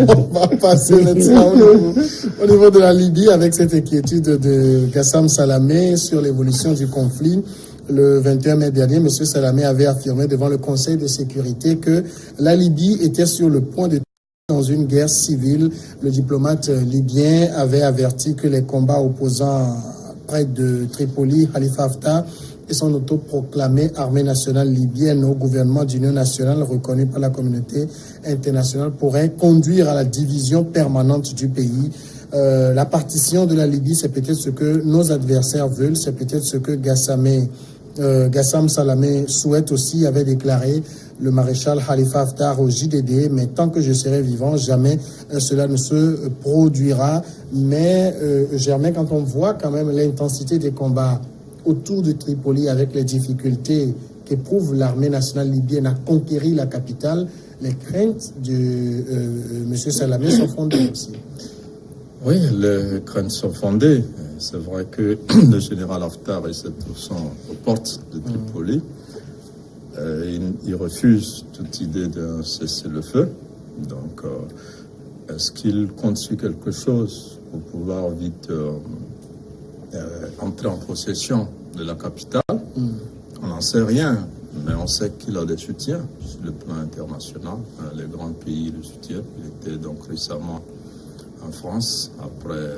On va passer maintenant au niveau de la Libye avec cette inquiétude de Gassam Salamé sur l'évolution du conflit. Le 21 mai dernier, M. Salamé avait affirmé devant le Conseil de sécurité que la Libye était sur le point de dans une guerre civile. Le diplomate libyen avait averti que les combats opposant près de Tripoli, Khalifa Haftar et son autoproclamée armée nationale libyenne au gouvernement d'union nationale reconnu par la communauté internationale pourraient conduire à la division permanente du pays. La partition de la Libye, c'est peut-être ce que nos adversaires veulent, c'est peut-être ce que Gassam Salamé souhaite aussi, avait déclaré le maréchal Khalifa Haftar au JDD, mais tant que je serai vivant, jamais cela ne se produira. Mais Germain, quand on voit quand même l'intensité des combats autour de Tripoli avec les difficultés qu'éprouve l'armée nationale libyenne à conquérir la capitale, les craintes de M. Salamé sont fondées aussi. Oui, les craintes sont fondées. C'est vrai que le général Haftar est aux portes de Tripoli. Il refuse toute idée d'un cessez-le-feu. Donc, est-ce qu'il compte sur quelque chose pour pouvoir vite entrer en possession de la capitale? On n'en sait rien, mais on sait qu'il a des soutiens sur le plan international. Les grands pays le soutiennent. Il était donc récemment en France, après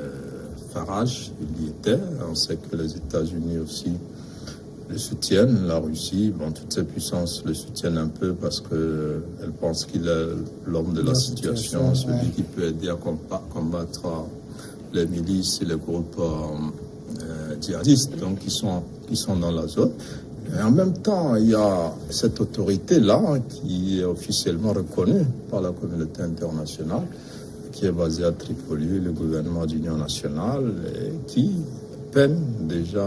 Farage, il y était. On sait que les États-Unis aussi le soutiennent, la Russie, bon, toutes ces puissances le soutiennent un peu parce qu'elles pensent qu'il est l'homme de la situation, celui qui peut aider à combattre les milices et les groupes djihadistes, donc qui sont dans la zone. Et en même temps, il y a cette autorité-là qui est officiellement reconnue par la communauté internationale, qui est basée à Tripoli, le gouvernement d'union nationale, et qui peine déjà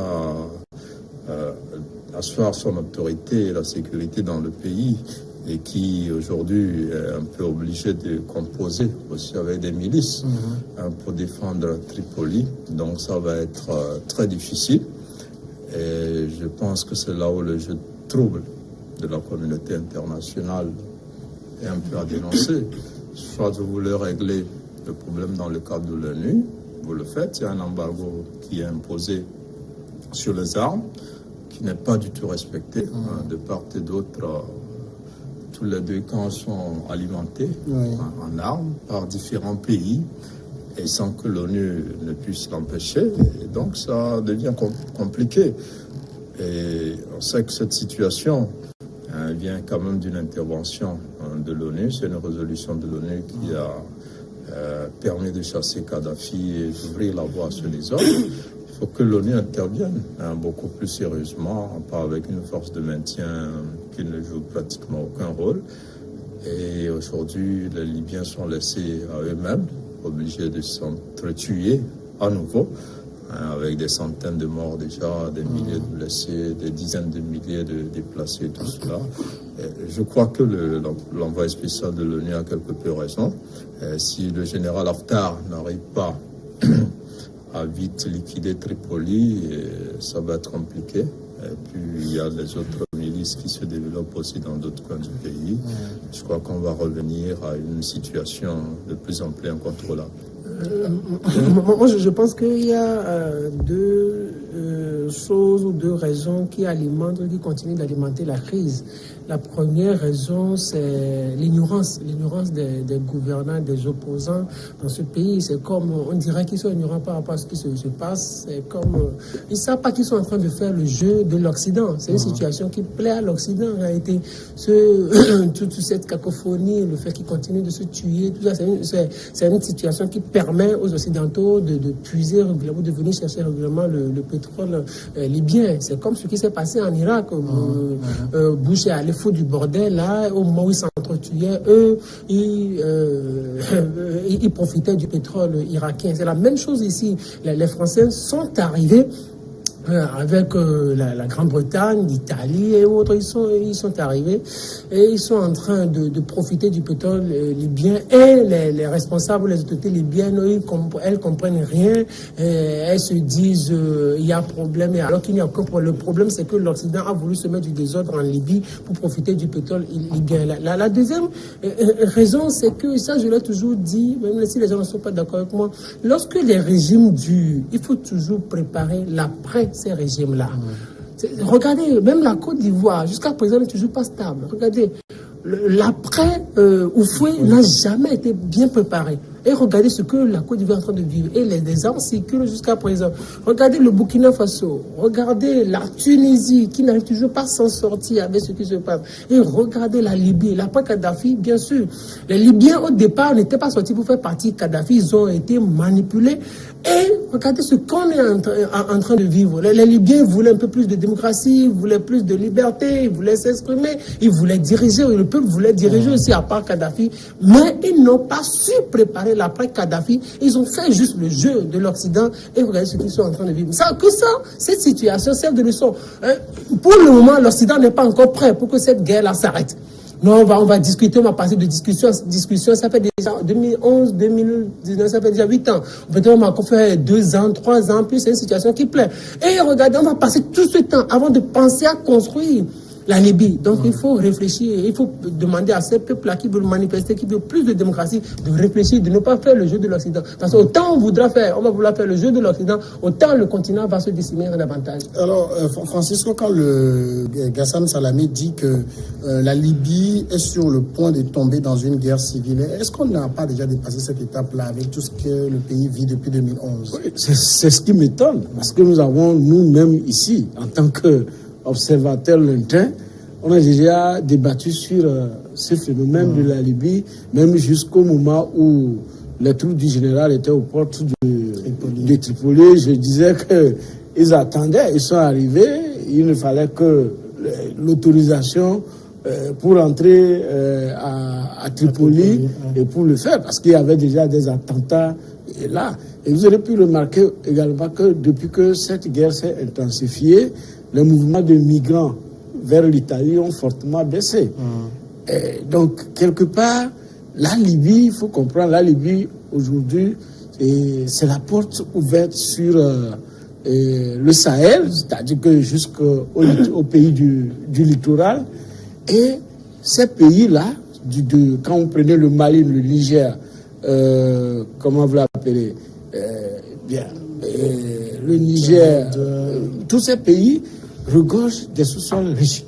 asseoir son autorité et la sécurité dans le pays, et qui aujourd'hui est un peu obligé de composer aussi avec des milices pour défendre Tripoli. Donc ça va être très difficile, et je pense que c'est là où le jeu trouble de la communauté internationale est un peu à dénoncer. Soit vous voulez régler le problème dans le cadre de l'ONU, vous le faites, il y a un embargo qui est imposé sur les armes, qui n'est pas du tout respecté de part et d'autre. Tous les deux camps sont alimentés en armes par différents pays et sans que l'ONU ne puisse l'empêcher. Et donc ça devient compliqué. Et on sait que cette situation vient quand même d'une intervention de l'ONU. C'est une résolution de l'ONU qui a permis de chasser Kadhafi et d'ouvrir la voie sur les autres. Il faut que l'ONU intervienne beaucoup plus sérieusement, pas avec une force de maintien qui ne joue pratiquement aucun rôle. Et aujourd'hui, les Libyens sont laissés à eux-mêmes, obligés de s'entretuer à nouveau, avec des centaines de morts déjà, des milliers de blessés, des dizaines de milliers de déplacés, tout cela. Et je crois que l'envoyé spécial de l'ONU a quelque peu raison. Si le général Haftar n'arrive pas à vite liquider Tripoli, ça va être compliqué. Et puis il y a les autres milices qui se développent aussi dans d'autres coins du pays. Je crois qu'on va revenir à une situation de plus en plus incontrôlable. Moi, je pense qu'il y a deux choses ou deux raisons qui continuent d'alimenter la crise. La première raison, c'est l'ignorance des gouvernants, des opposants dans ce pays. C'est comme, on dirait qu'ils sont ignorants par rapport à ce qui se passe. C'est comme, ils ne savent pas qu'ils sont en train de faire le jeu de l'Occident. C'est une situation qui plaît à l'Occident, en réalité. Toute cette cacophonie, le fait qu'ils continuent de se tuer, tout ça, c'est une situation qui permet aux Occidentaux de puiser régulièrement, de venir chercher régulièrement le pétrole libyen. C'est comme ce qui s'est passé en Irak. Bush est allé foutre du bordel là, au moment où ils s'entretuaient, eux, ils profitaient du pétrole irakien. C'est la même chose ici. Les Français sont arrivés avec la Grande-Bretagne, l'Italie et autres, ils sont arrivés et ils sont en train de profiter du pétrole libyen, et les responsables, les autorités libyennes, elles comprennent rien, elles se disent il y a problème, alors qu'il n'y a aucun problème. Le problème, c'est que l'Occident a voulu se mettre du désordre en Libye pour profiter du pétrole libyen. La deuxième raison, c'est que, ça je l'ai toujours dit, même si les gens ne sont pas d'accord avec moi, lorsque les régimes durent, il faut toujours préparer l'après ces régimes-là. Regardez, même la Côte d'Ivoire, jusqu'à présent, n'est toujours pas stable. Regardez, l'après Houphouët n'a jamais été bien préparé. Et regardez ce que la Côte d'Ivoire est en train de vivre. Et les armes circulent jusqu'à présent. Regardez le Burkina Faso. Regardez la Tunisie qui n'arrive toujours pas à s'en sortir avec ce qui se passe. Et regardez la Libye. L'après Kadhafi, bien sûr. Les Libyens, au départ, n'étaient pas sortis pour faire partie de Kadhafi. Ils ont été manipulés. Et regardez ce qu'on est en train de vivre. Les Libyens voulaient un peu plus de démocratie, ils voulaient plus de liberté, ils voulaient s'exprimer, ils voulaient diriger, le peuple voulait diriger aussi à part Kadhafi. Mais ils n'ont pas su préparer l'après Kadhafi. Ils ont fait juste le jeu de l'Occident et regardez ce qu'ils sont en train de vivre. Cette situation sert de leçon. Pour le moment, l'Occident n'est pas encore prêt pour que cette guerre-là s'arrête. Non, on va discuter, on va passer de discussion, ça fait déjà 2011, 2019, ça fait déjà 8 ans. Peut-être on va encore faire 2 ans, 3 ans, puis c'est une situation qui plaît. Et regardez, on va passer tout ce temps avant de penser à construire la Libye. Donc il faut réfléchir, il faut demander à ces peuples-là qui veulent manifester, qui veulent plus de démocratie, de réfléchir, de ne pas faire le jeu de l'Occident. Parce qu'autant on va vouloir faire le jeu de l'Occident, autant le continent va se décimer davantage. Alors, Francisco, quand le Gassam Salamé dit que la Libye est sur le point de tomber dans une guerre civile, est-ce qu'on n'a pas déjà dépassé cette étape-là avec tout ce que le pays vit depuis 2011? Oui, c'est ce qui m'étonne, parce que nous avons nous-mêmes ici, en tant qu'observateurs lointains, on a déjà débattu sur ce phénomène de la Libye, même jusqu'au moment où les troupes du général étaient aux portes de Tripoli. Je disais qu'ils attendaient, ils sont arrivés, il ne fallait que l'autorisation pour entrer à Tripoli et pour le faire, parce qu'il y avait déjà des attentats là. Et vous aurez pu remarquer également que depuis que cette guerre s'est intensifiée, les mouvements de migrants vers l'Italie ont fortement baissé. Et donc, quelque part, la Libye, il faut comprendre, la Libye, aujourd'hui, c'est la porte ouverte sur le Sahel, c'est-à-dire que jusqu'au pays du littoral. Et ces pays-là, quand vous prenez le Mali, le Niger, comment vous l'appelez, le Niger, tous ces pays regorgent des sous-sols riches.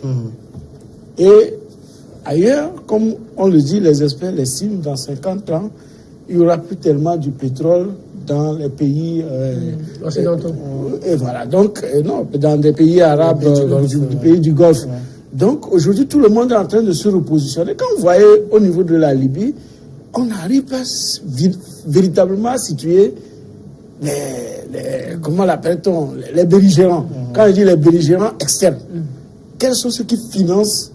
Et ailleurs, comme on le dit, les experts l'estiment, dans 50 ans, il n'y aura plus tellement du pétrole dans les pays occidentaux. Et voilà, donc, non, dans des pays arabes, du pays du Golfe. Donc, aujourd'hui, tout le monde est en train de se repositionner. Quand vous voyez au niveau de la Libye, on n'arrive pas véritablement à situer comment l'appelle-t-on, les belligérants. Quand je dis les belligérants externes, quels sont ceux qui financent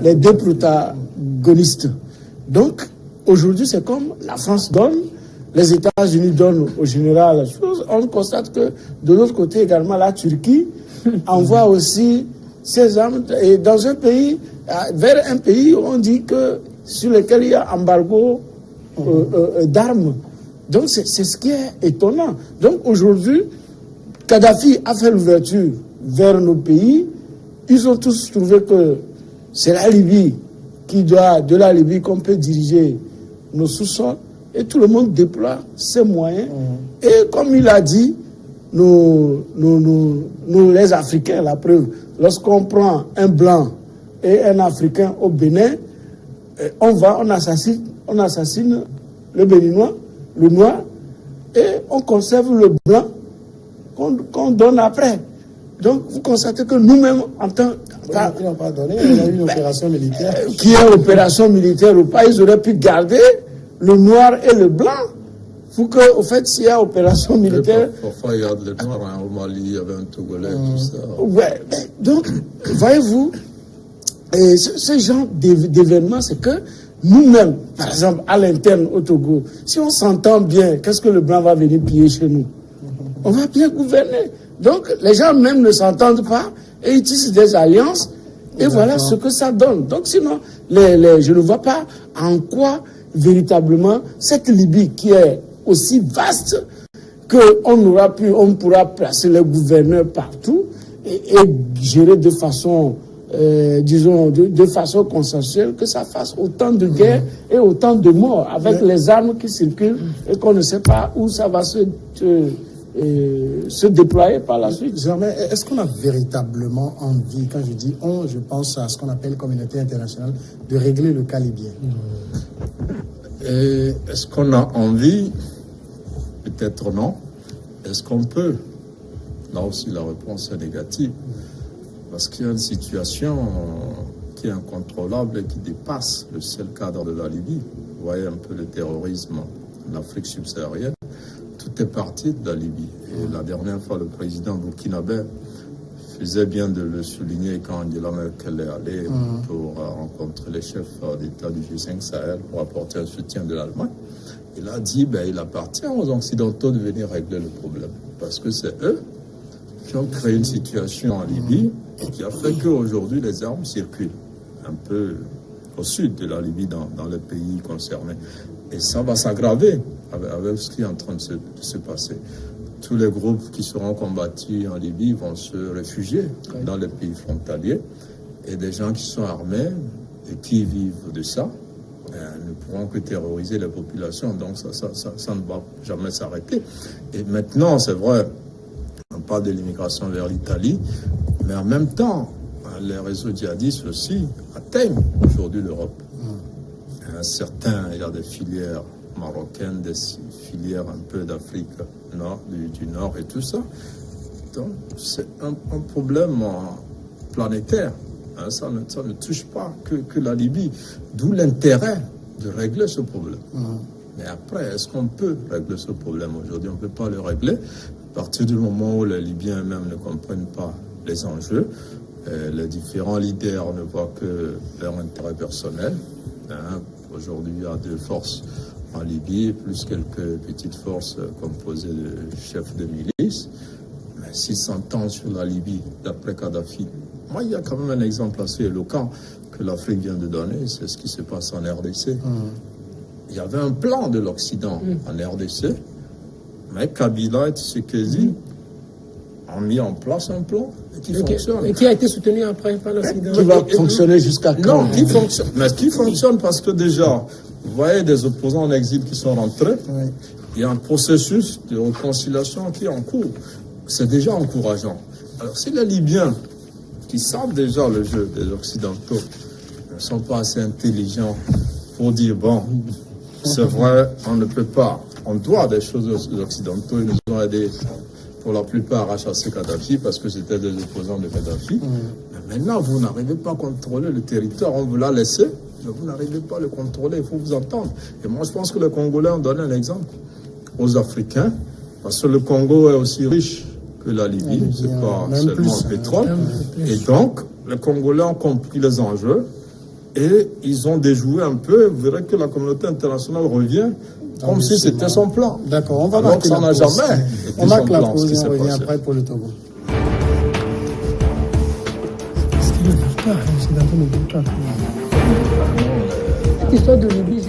les deux protagonistes? Donc, aujourd'hui, c'est comme la France donne, les États-Unis donnent au général la chose. On constate que de l'autre côté également, la Turquie envoie aussi ses armes. Et dans un pays, vers un pays, on dit que sur lequel il y a embargo d'armes. Donc, c'est ce qui est étonnant. Donc, aujourd'hui, Kadhafi a fait l'ouverture vers nos pays. Ils ont tous trouvé que c'est la Libye de la Libye qu'on peut diriger nos sous-sols. Et tout le monde déploie ses moyens. Et comme il a dit, nous les Africains, la preuve, lorsqu'on prend un Blanc et un Africain au Bénin, on assassine le Béninois, le Noir, et on conserve le Blanc qu'on donne après. Donc, vous constatez que nous-mêmes, en tant ils n'ont pas donné, il y a eu une opération militaire. Qui est opération militaire ou pas, ils auraient pu garder le Noir et le Blanc. Pour que, au fait, s'il y a opération militaire... Parfois, il y a le Noir au Mali, il y avait un Togolais, tout ça. Ouais, donc, voyez-vous, ce genre d'événement, c'est que nous-mêmes, par exemple, à l'interne au Togo, si on s'entend bien, qu'est-ce que le Blanc va venir piller chez nous? On va bien gouverner. Donc, les gens même ne s'entendent pas et ils tissent des alliances. Et voilà ce que ça donne. Donc, sinon, je ne vois pas en quoi, véritablement, cette Libye qui est aussi vaste qu'on pourra placer les gouverneurs partout et gérer de façon, disons, de façon consensuelle, que ça fasse autant de guerres et autant de morts avec les armes qui circulent et qu'on ne sait pas où ça va se déployer par la suite. Germain, est-ce qu'on a véritablement envie, quand je dis on, je pense à ce qu'on appelle communauté internationale, de régler le cas libyen? Est-ce qu'on a envie? Peut-être non. Est-ce qu'on peut? Là aussi, la réponse est négative. Parce qu'il y a une situation qui est incontrôlable et qui dépasse le seul cadre de la Libye. Vous voyez un peu le terrorisme en Afrique subsaharienne. Tout est parti de la Libye. Et la dernière fois, le président burkinabé faisait bien de le souligner quand Angela Merkel est allée pour rencontrer les chefs d'État du G5 Sahel pour apporter un soutien de l'Allemagne. Il a dit il appartient aux Occidentaux de venir régler le problème. Parce que c'est eux qui ont créé une situation en Libye qui a fait qu'aujourd'hui les armes circulent un peu au sud de la Libye, dans les pays concernés. Et ça va s'aggraver avec ce qui est en train de se passer. Tous les groupes qui seront combattus en Libye vont se réfugier dans les pays frontaliers. Et des gens qui sont armés et qui vivent de ça ne pourront que terroriser les populations. Donc ça ne va jamais s'arrêter. Et maintenant, c'est vrai, on parle de l'immigration vers l'Italie, mais en même temps, les réseaux djihadistes aussi atteignent aujourd'hui l'Europe. Il y a des filières marocaines, des filières un peu d'Afrique du Nord et tout ça. Donc, c'est un problème planétaire. Ça ne touche pas que la Libye. D'où l'intérêt de régler ce problème. Mais après, est-ce qu'on peut régler ce problème aujourd'hui? On ne peut pas le régler à partir du moment où les Libyens eux-mêmes ne comprennent pas les enjeux. Les différents leaders ne voient que leur intérêt personnel. Aujourd'hui, il y a 2 forces en Libye, plus quelques petites forces composées de chefs de milice. Mais s'ils s'entendent sur la Libye, d'après Kadhafi, moi, il y a quand même un exemple assez éloquent que l'Afrique vient de donner, c'est ce qui se passe en RDC. Il y avait un plan de l'Occident en RDC, mais Kabila et Tshisekedi ont mis en place un plan qui fonctionne. Et qui a été soutenu après par l'Occident. Qui va fonctionner jusqu'à quand? Non, qui fonctionne. Mais qui fonctionne parce que déjà, vous voyez des opposants en exil qui sont rentrés. Il y a un processus de réconciliation qui est en cours. C'est déjà encourageant. Alors si les Libyens, qui savent déjà le jeu des Occidentaux, ne sont pas assez intelligents pour dire, bon, c'est vrai, on ne peut pas, on doit des choses aux Occidentaux, ils nous ont aidés pour la plupart à chasser Kadhafi parce que c'était des opposants de Kadhafi. Mais maintenant, vous n'arrivez pas à contrôler le territoire, on vous l'a laissé, mais vous n'arrivez pas à le contrôler, il faut vous entendre. Et moi, je pense que les Congolais ont donné un exemple aux Africains, parce que le Congo est aussi riche que la Libye, c'est pas seulement le pétrole. Et donc, les Congolais ont compris les enjeux et ils ont déjoué un peu. Vous verrez que la communauté internationale revient comme si c'était son plan. D'accord, on va alors que ça n'a jamais été on marque la plan, pause et on revient passé. après pour le Togo. Ce qui ne veut pas, les Occidentaux ne veulent pas. Cette histoire de Libye,